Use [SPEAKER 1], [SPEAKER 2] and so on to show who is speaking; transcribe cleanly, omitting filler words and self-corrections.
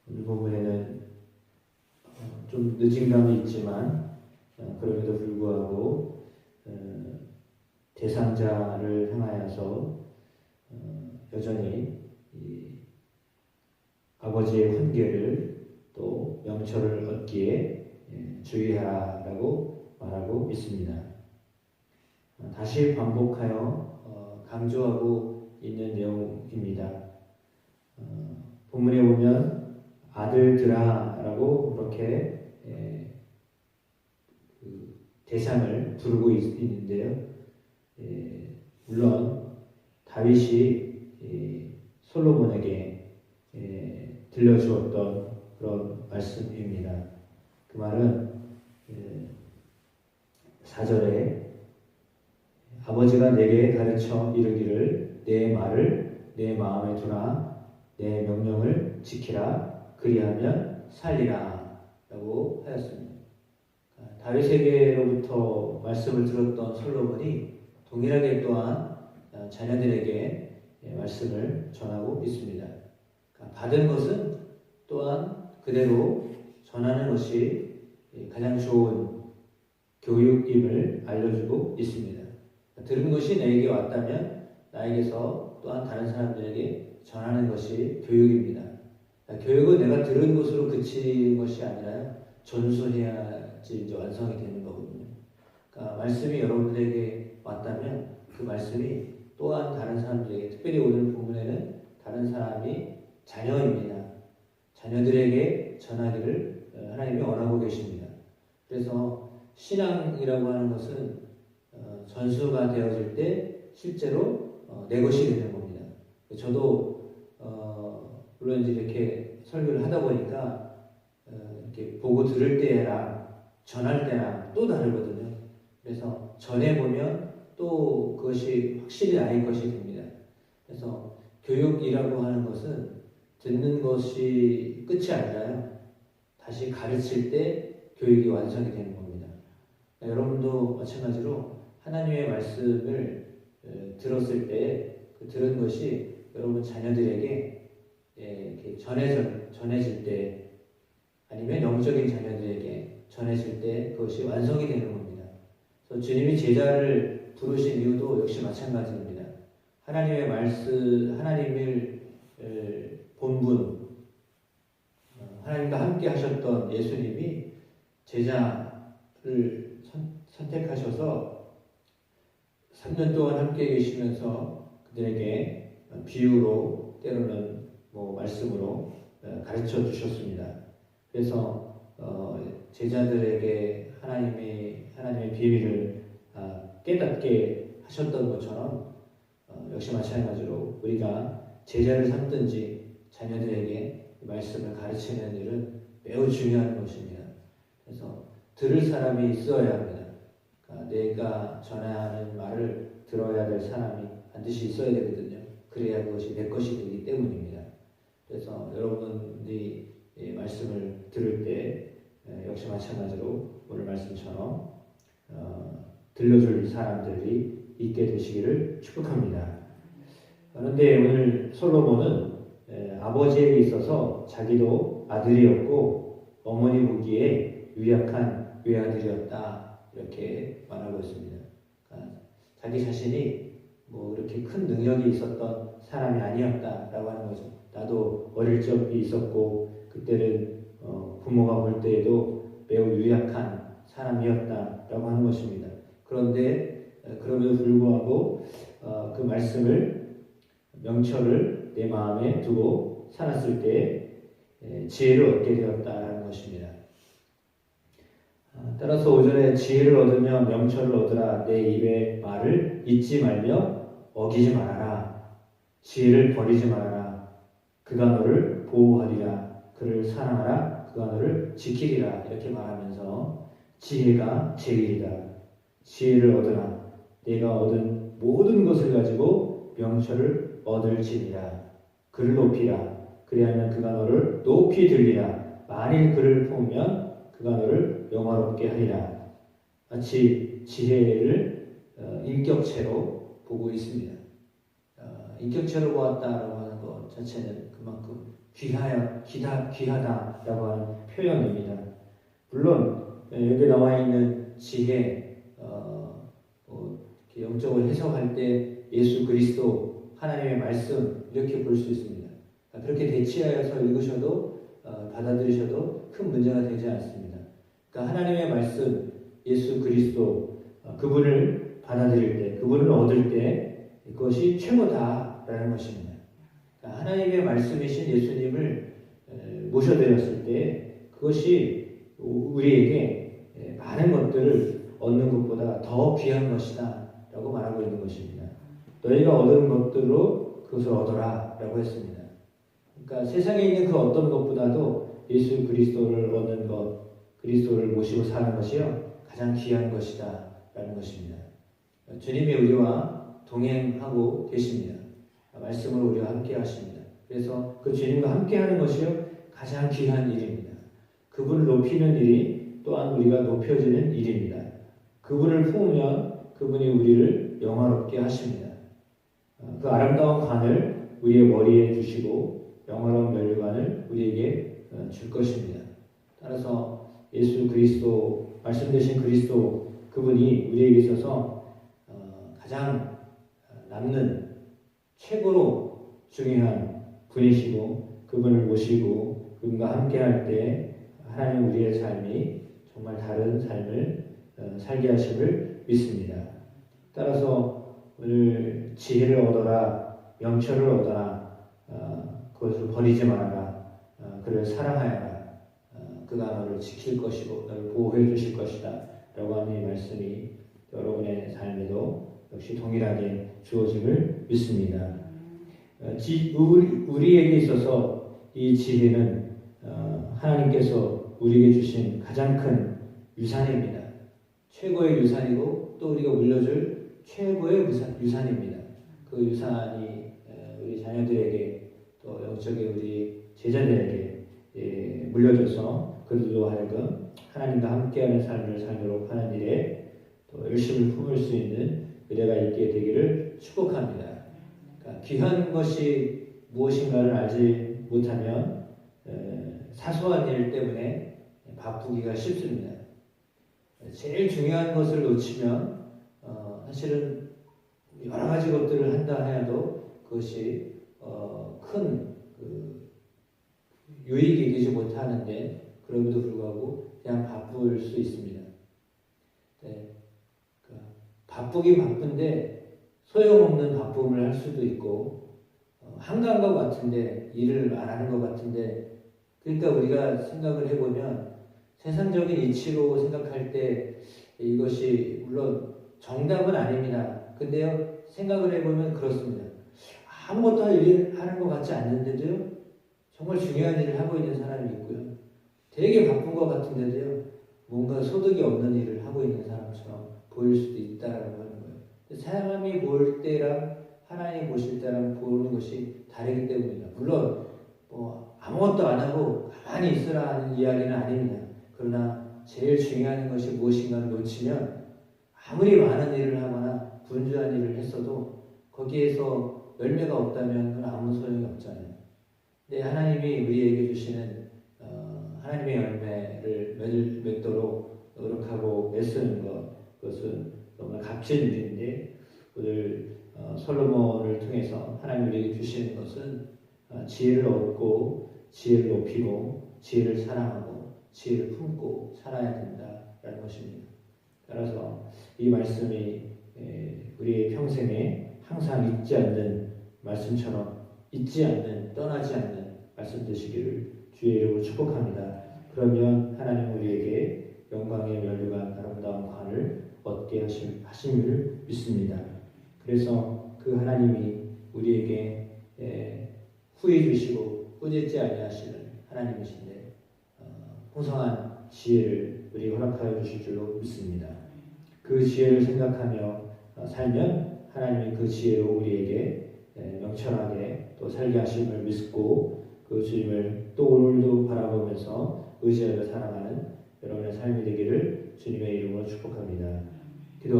[SPEAKER 1] 오늘 본문에는 좀 늦은 감이 있지만 그럼에도 불구하고 대상자를 향하여서 여전히 아버지의 훈계를 또 명철을 얻기에 주의하라고 말하고 있습니다. 다시 반복하여 강조하고 있는 내용입니다. 본문에 보면 아들들아라고 그렇게 대상을 부르고 있는데요. 물론 다윗이 솔로몬에게 들려주었던 그런 말씀입니다. 그 말은 4절에 아버지가 내게 가르쳐 이르기를 내 말을 내 마음에 두나 내 명령을 지키라 그리하면 살리라 라고 하였습니다. 다윗에게로부터 말씀을 들었던 솔로몬이 동일하게 또한 자녀들에게 말씀을 전하고 있습니다. 받은 것은 또한 그대로 전하는 것이 가장 좋은 교육임을 알려주고 있습니다. 들은 것이 내게 왔다면 나에게서 또한 다른 사람들에게 전하는 것이 교육입니다. 교육은 내가 들은 것으로 그치는 것이 아니라 전수해야지 이제 완성이 되는 거거든요. 그러니까 말씀이 여러분들에게 왔다면 그 말씀이 또한 다른 사람들에게, 특별히 오늘 본문에는 다른 사람이 자녀입니다. 자녀들에게 전하기를 하나님이 원하고 계십니다. 그래서 신앙이라고 하는 것은 전수가 되어질 때 실제로 내 것이 되는 겁니다. 저도 물론 이제 이렇게 설교를 하다 보니까 이렇게 보고 들을 때랑 전할 때랑 또 다르거든요. 그래서 전해보면 또 그것이 확실히 나의 것이 됩니다. 그래서 교육이라고 하는 것은 듣는 것이 끝이 아니라요. 다시 가르칠 때 교육이 완성이 되는 겁니다. 여러분도 마찬가지로 하나님의 말씀을 들었을 때 그 들은 것이 여러분 자녀들에게 이렇게 전해질 때 아니면 영적인 자녀들에게 전해질 때 그것이 완성이 되는 겁니다. 그래서 주님이 제자를 부르신 이유도 역시 마찬가지입니다. 하나님의 말씀, 하나님을 본분, 하나님과 함께 하셨던 예수님이 제자를 선택하셔서 3년 동안 함께 계시면서 그들에게 비유로 때로는 말씀으로 가르쳐 주셨습니다. 그래서 제자들에게 하나님의 비밀을 깨닫게 하셨던 것처럼 역시 마찬가지로 우리가 제자를 삼든지 자녀들에게 말씀을 가르치는 일은 매우 중요한 것입니다. 그래서 들을 사람이 있어야 합니다. 그러니까 내가 전해야 하는 말을 들어야 될 사람이 반드시 있어야 되거든요. 그래야 그것이 내 것이 되기 때문입니다. 그래서 여러분들이 말씀을 들을 때 역시 마찬가지로 오늘 말씀처럼 들려줄 사람들이 있게 되시기를 축복합니다. 그런데 오늘 솔로몬은 아버지에게 있어서 자기도 아들이었고 어머니 보기에 유약한 외아들이었다 이렇게 말하고 있습니다. 그러니까 자기 자신이 이렇게 큰 능력이 있었던 사람이 아니었다라고 하는 거죠. 나도 어릴 적이 있었고 그때는 부모가 볼 때에도 매우 유약한 사람이었다라고 하는 것입니다. 그런데 그럼에도 불구하고 그 말씀을 명철을 내 마음에 두고 살았을 때 지혜를 얻게 되었다는 것입니다. 따라서 5절에 지혜를 얻으며 명철을 얻으라 내 입의 말을 잊지 말며 어기지 말아라. 지혜를 버리지 말아라. 그가 너를 보호하리라. 그를 사랑하라. 그가 너를 지키리라. 이렇게 말하면서 지혜가 제일이다. 지혜를 얻으라. 내가 얻은 모든 것을 가지고 명철을 얻을지니라. 그를 높이라. 그리하면 그가 너를 높이 들리라. 만일 그를 품으면 그가 너를 영화롭게 하리라. 마치 지혜를 인격체로 보고 있습니다. 인격체로 보았다라고 하는 것 자체는 그만큼 귀하다라고 하는 표현입니다. 물론 여기 나와 있는 지혜, 영적으로 해석할 때 예수 그리스도 하나님의 말씀 이렇게 볼 수 있습니다. 그렇게 대치하여서 읽으셔도 받아들이셔도 큰 문제가 되지 않습니다. 그러니까 하나님의 말씀 예수 그리스도 그분을 받아들일 때, 그분을 얻을 때 그것이 최고다라는 것입니다. 그러니까 하나님의 말씀이신 예수님을 모셔드렸을 때 그것이 우리에게 많은 것들을 얻는 것보다 더 귀한 것이다 라고 말하고 있는 것입니다. 너희가 얻은 것들로 그것을 얻어라 라고 했습니다. 그러니까 세상에 있는 그 어떤 것보다도 예수 그리스도를 얻는 것, 그리스도를 모시고 사는 것이요 가장 귀한 것이다 라는 것입니다. 주님이 우리와 동행하고 계십니다. 말씀으로 우리와 함께 하십니다. 그래서 그 주님과 함께 하는 것이요 가장 귀한 일입니다. 그분을 높이는 일이 또한 우리가 높여지는 일입니다. 그분을 품으면 그분이 우리를 영화롭게 하십니다. 그 아름다운 관을 우리의 머리에 주시고 영화로운 면류관을 우리에게 줄 것입니다. 따라서 예수 그리스도, 말씀되신 그리스도 그분이 우리에게 있어서 가장 남는 최고로 중요한 분이시고 그분을 모시고 그분과 함께 할 때 하나님 우리의 삶이 정말 다른 삶을 살게 하심을 믿습니다. 따라서 오늘 지혜를 얻어라, 명철을 얻어라, 그것을 버리지 말아라, 그를 사랑하여라, 그가 너를 지킬 것이고 너를 보호해 주실 것이다 라고 하는 이 말씀이 여러분의 삶에도 역시 동일하게 주어짐을 믿습니다. 우리에게 있어서 이 지혜는 하나님께서 우리에게 주신 가장 큰 유산입니다. 최고의 유산이고 또 우리가 물려줄 최고의 유산입니다. 그 유산이 우리 자녀들에게 또 영적인 우리 제자들에게 물려줘서 그들로 하여금 하나님과 함께하는 삶을 살도록 하는 일에 또 열심을 품을 수 있는 은혜가 있게 되기를 축복합니다. 그러니까 귀한 것이 무엇인가를 알지 못하면 사소한 일 때문에 바쁘기가 쉽습니다. 제일 중요한 것을 놓치면 사실은 여러 가지 것들을 한다 해도 그것이 큰 유익이 되지 못하는데 그럼에도 불구하고 그냥 바쁠 수 있습니다. 네. 바쁘긴 바쁜데 소용없는 바쁨을 할 수도 있고 한가한 것 같은데 일을 안 하는 것 같은데 그러니까 우리가 생각을 해보면 세상적인 이치로 생각할 때 이것이 물론 정답은 아닙니다. 근데요 생각을 해보면 그렇습니다. 아무것도 할 일을 하는 것 같지 않는데도요 정말 중요한 일을 하고 있는 사람이 있고요 되게 바쁜 것 같은데도요 뭔가 소득이 없는 일을 하고 있는 사람처럼 보일 수도 있다라고 하는 거예요. 사람이 볼 때랑 하나님 보실 때랑 보는 것이 다르기 때문입니다. 물론 아무것도 안 하고 가만히 있으라 하는 이야기는 아닙니다. 그러나 제일 중요한 것이 무엇인가를 놓치면 아무리 많은 일을 하거나 분주한 일을 했어도 거기에서 열매가 없다면 그건 아무 소용이 없잖아요. 근데 하나님이 우리에게 주시는 하나님의 열매를 맺도록 노력하고 애쓰는 것, 그것은 정말 값진 일인데 오늘 솔로몬을 통해서 하나님이 우리에게 주시는 것은 지혜를 얻고 지혜를 높이고 지혜를 사랑하고 지혜를 품고 살아야 된다라는 것입니다. 따라서 이 말씀이 우리의 평생에 항상 잊지 않는 말씀처럼 잊지 않는 떠나지 않는 말씀 되시기를 주의 이름으로 축복합니다. 그러면 하나님 우리에게 영광의 면류관 아름다운 관을 얻게 하심을 믿습니다. 그래서 그 하나님이 우리에게 후회 주시고 꾸짖지 아니하시는 하나님이신데 풍성한 지혜를 우리 허락하여 주실 줄로 믿습니다. 그 지혜를 생각하며 살면 하나님이 그 지혜로 우리에게 명철하게 또 살게 하심을 믿고 그 주님을 또 오늘도 바라보면서 의지하며 살아가는 여러분의 삶이 되기를 주님의 이름으로 축복합니다. 기도